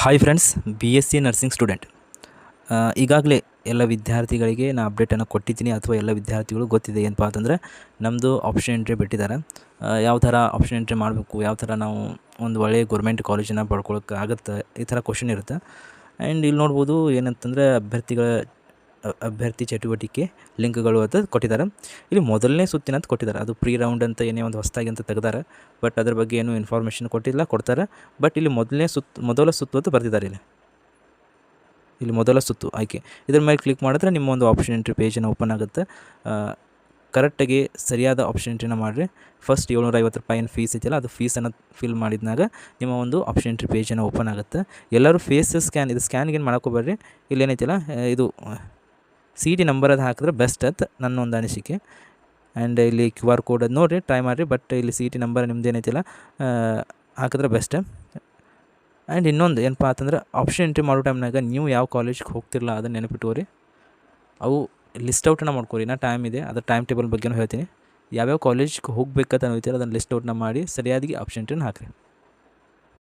Hi friends, BSc nursing student. ಈಗಾಗಲೇ ಎಲ್ಲ ವಿದ್ಯಾರ್ಥಿಗಳಿಗೆ ನಾನು ಅಪ್ಡೇಟನ್ನು ಕೊಟ್ಟಿದ್ದೀನಿ, ಅಥವಾ ಎಲ್ಲ ವಿದ್ಯಾರ್ಥಿಗಳು ಗೊತ್ತಿದೆ ಏನಪ್ಪ ಅಂತಂದರೆ ನಮ್ಮದು ಆಪ್ಷನ್ ಎಂಟ್ರಿ ಬಿಟ್ಟಿದ್ದಾರೆ. ಯಾವ ಥರ ಆಪ್ಷನ್ ಎಂಟ್ರಿ ಮಾಡಬೇಕು, ಯಾವ ಥರ ನಾವು ಒಂದು ಒಳ್ಳೆಯ ಗೌರ್ಮೆಂಟ್ ಕಾಲೇಜನ್ನು ಪಡ್ಕೊಳಕ್ಕೆ ಆಗುತ್ತೆ, ಈ ಥರ ಕ್ವಶನ್ ಇರುತ್ತೆ. ಆ್ಯಂಡ್ ಇಲ್ಲಿ ನೋಡ್ಬೋದು ಏನಂತಂದರೆ ಅಭ್ಯರ್ಥಿ ಚಟುವಟಿಕೆ ಲಿಂಕ್ಗಳು ಅಂತ ಕೊಟ್ಟಿದ್ದಾರೆ. ಇಲ್ಲಿ ಮೊದಲನೇ ಸುತ್ತಿನಂತ ಕೊಟ್ಟಿದ್ದಾರೆ, ಅದು ಪ್ರೀ ರೌಂಡ್ ಅಂತ ಏನೇ ಒಂದು ಹೊಸದಾಗಿ ಅಂತ ತೆಗೆದಾರೆ. ಬಟ್ ಅದ್ರ ಬಗ್ಗೆ ಏನೂ ಇನ್ಫಾರ್ಮೇಷನ್ ಕೊಡ್ತಾರೆ. ಬಟ್ ಇಲ್ಲಿ ಮೊದಲ ಸುತ್ತು ಅಂತ ಬರ್ತಿದ್ದಾರೆ. ಇಲ್ಲಿ ಮೊದಲ ಸುತ್ತು ಆಯ್ಕೆ, ಇದ್ರ ಮೇಲೆ ಕ್ಲಿಕ್ ಮಾಡಿದ್ರೆ ನಿಮ್ಮ ಒಂದು ಆಪ್ಷನ್ ಎಂಟ್ರಿ ಪೇಜನ್ನು ಓಪನ್ ಆಗುತ್ತೆ. ಕರೆಕ್ಟಾಗಿ ಸರಿಯಾದ ಆಪ್ಷನ್ ಎಂಟ್ರಿನ ಮಾಡಿರಿ. ಫಸ್ಟ್ ₹750 ಏನು ಫೀಸ್ ಐತಿಲ್ಲ, ಅದು ಫೀಸನ್ನು ಫಿಲ್ ಮಾಡಿದ್ನಾಗ ನಿಮ್ಮ ಒಂದು ಆಪ್ಷನ್ ಎಂಟ್ರಿ ಪೇಜನ್ನು ಓಪನ್ ಆಗುತ್ತೆ. ಎಲ್ಲರೂ ಫೇಸ್ ಸ್ಕ್ಯಾನ್, ಇದು ಸ್ಕ್ಯಾನ್ಗೆ ಏನು ಮಾಡ್ಕೋಬೇಡ್ರಿ. ಇಲ್ಲಿ ಏನೈತಿಲ್ಲ, ಇದು CT ನಂಬರ್ ಅದು ಹಾಕಿದ್ರೆ ಬೆಸ್ಟ್ ಅಂತ ನನ್ನ ಒಂದು ಅನಿಸಿಕೆ. ಆ್ಯಂಡ್ ಇಲ್ಲಿ QR ಕೋಡ್ ಅದು ನೋಡಿರಿ, ಟ್ರೈ ಮಾಡಿರಿ. ಬಟ್ ಇಲ್ಲಿ CT ನಂಬರ್ ನಿಮ್ದು ಏನೈತಿಲ್ಲ ಹಾಕಿದ್ರೆ ಬೆಸ್ಟ್. ಆ್ಯಂಡ್ ಇನ್ನೊಂದು ಏನಪ್ಪ ಅಂತಂದ್ರೆ ಆಪ್ಷನ್ ಎಂಟ್ರಿ ಮಾಡೋ ಟೈಮ್ನಾಗ ನೀವು ಯಾವ ಕಾಲೇಜ್ಗೆ ಹೋಗ್ತಿರಲ್ಲ ಅದನ್ನು ನೆನಪಿಟ್ಕೋರಿ. ಅವು ಲಿಸ್ಟ್ ಔಟನ್ನು ಮಾಡ್ಕೊರಿ. ಟೈಮ್ ಇದೆ, ಅದರ ಟೈಮ್ ಟೇಬಲ್ ಬಗ್ಗೆನೂ ಹೇಳ್ತೀನಿ. ಯಾವ್ಯಾವ ಕಾಲೇಜ್ಗೆ ಹೋಗ್ಬೇಕಂತ ಹೇಳ್ತೀರ ಅದನ್ನು ಲಿಸ್ಟ್ ಔಟನ್ನ ಮಾಡಿ ಸರಿಯಾಗಿ ಆಪ್ಷನ್ ಎಂಟ್ರಿನ ಹಾಕಿರಿ.